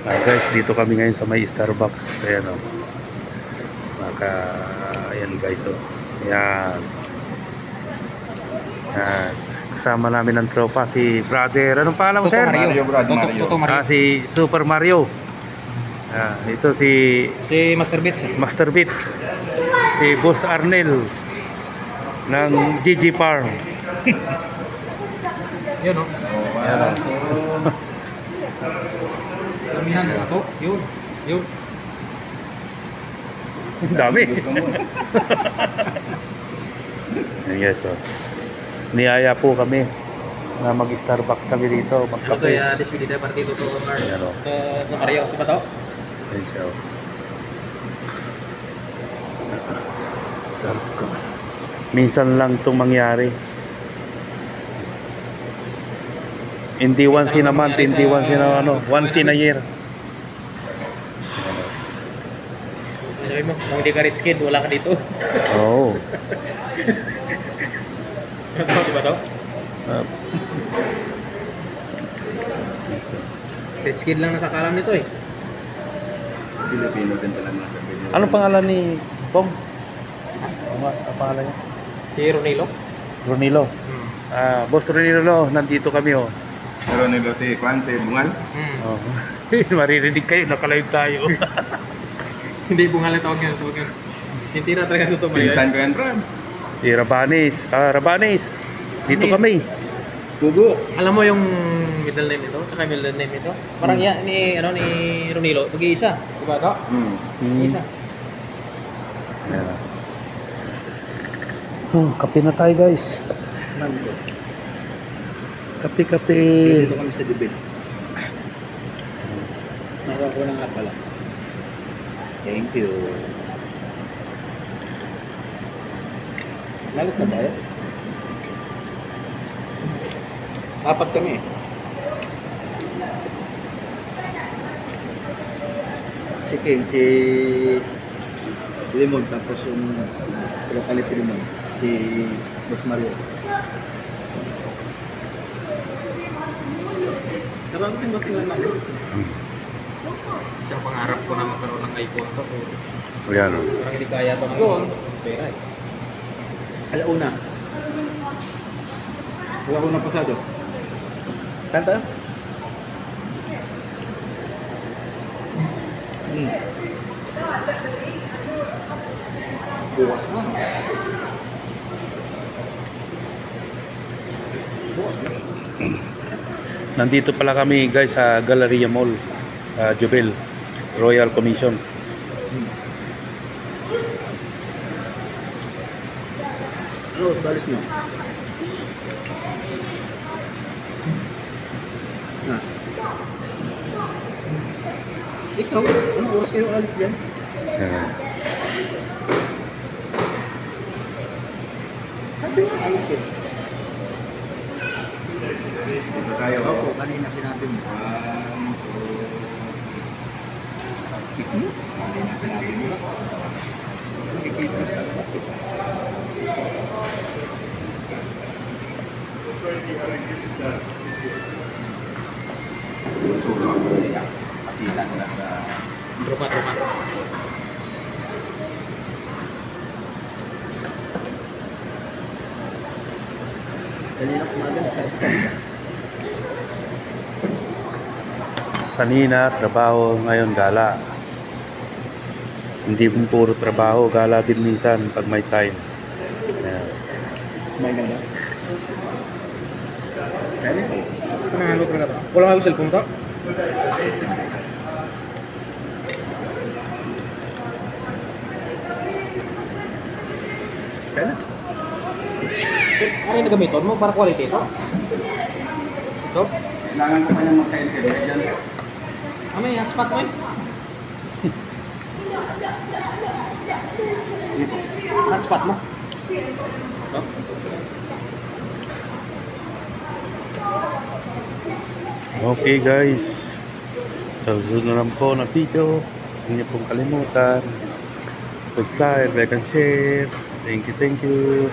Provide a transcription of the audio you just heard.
Guys, dito kami ngayon sa may Starbucks. Ayan o. Ayan guys o. Ayan. Ayan. Kasama namin ng tropa si brother. Anong pangalan mo, sir? Mario, Mario. Si Super Mario. Ito si Master Beats. Master Beats. Si Boss Arnel ng GG Farm. Yun o. Ayan o. Damihan mo ito. Yun. Ang dami. Ayan guys o. Niyaya po kami na mag-Starbucks kami dito, magkape. Kaya despedida partido to Ayan o. Mario, di ba to? Ayan siya o. Sarap ka. Minsan lang itong mangyari. Hindi once in a month, hindi once in a once in a year. Sabi mo, kung hindi ka rich kid, wala ka dito. Oo. Di ba to? Rich kid lang nakakalam nito eh. Pilipino din talaga sabihin. Anong pangalan ni Bong? Ang pangalan niya? Si Ronilo. Ronilo. Boss Ronilo, nandito kami oh. Pero nilo si Juan, si Bungal. Oh. Maririnig kayo, nakalive tayo. Hindi bungal ang tawag yan. Hindi na talaga ito Mario. Pinsan ko yan, Brad. Si Rabanes. Rabanes. Dito kami. Pugo. Alam mo yung middle name nito, tsaka middle name nito. Parang yan ni Ronilo, mag-iisa. Diba ito? Isa. Ayan. Oh, kape na tayo guys. Kape. Dito kami sa debate. Nakakuha na nga pala. Thank you. Nalit na ba yun? Apat kami. Si King, si Limon, tapos yung sila kalit si Limon. Si Boss Mario. Narating ba tingnan namin? Isang pangarap ko na magkaroon ng iPhone to. Ayan oh. Parang hindi kaya ito ng pera eh. Alauna. Alauna pasado. Kanta? Bukas na. Nandito pala kami guys sa Galleria Mall, Jubel, Royal Commission. Ano, balis mo? Na. Ikaw, anong oras kayo alis dyan? Ayan. Sabi mo, alis kayo. Dito tayo. Opo, kanina sinabi mo. Kanina sinabi mo. Nakikita sa sulo ako nila. Pakita nila sa Rumah. kanina kumaga sa Kanina trabaho, ngayon gala. Hindi mo puro trabaho, gala din minsan pag may time. Ayan. may ganda. Ano nga talaga to? Wala kayong cellphone to? Kaya Ano yung nagamiton mo? Para quality ito? Ito? kailangan ko pa niyang magka-internet dyan. Ano yung hotspot mo eh? Dito. Hotspot mo? Ito? Okay guys, sa susunod na lang po na video, huwag niyo pong kalimutan subscribe, like and share. Thank you.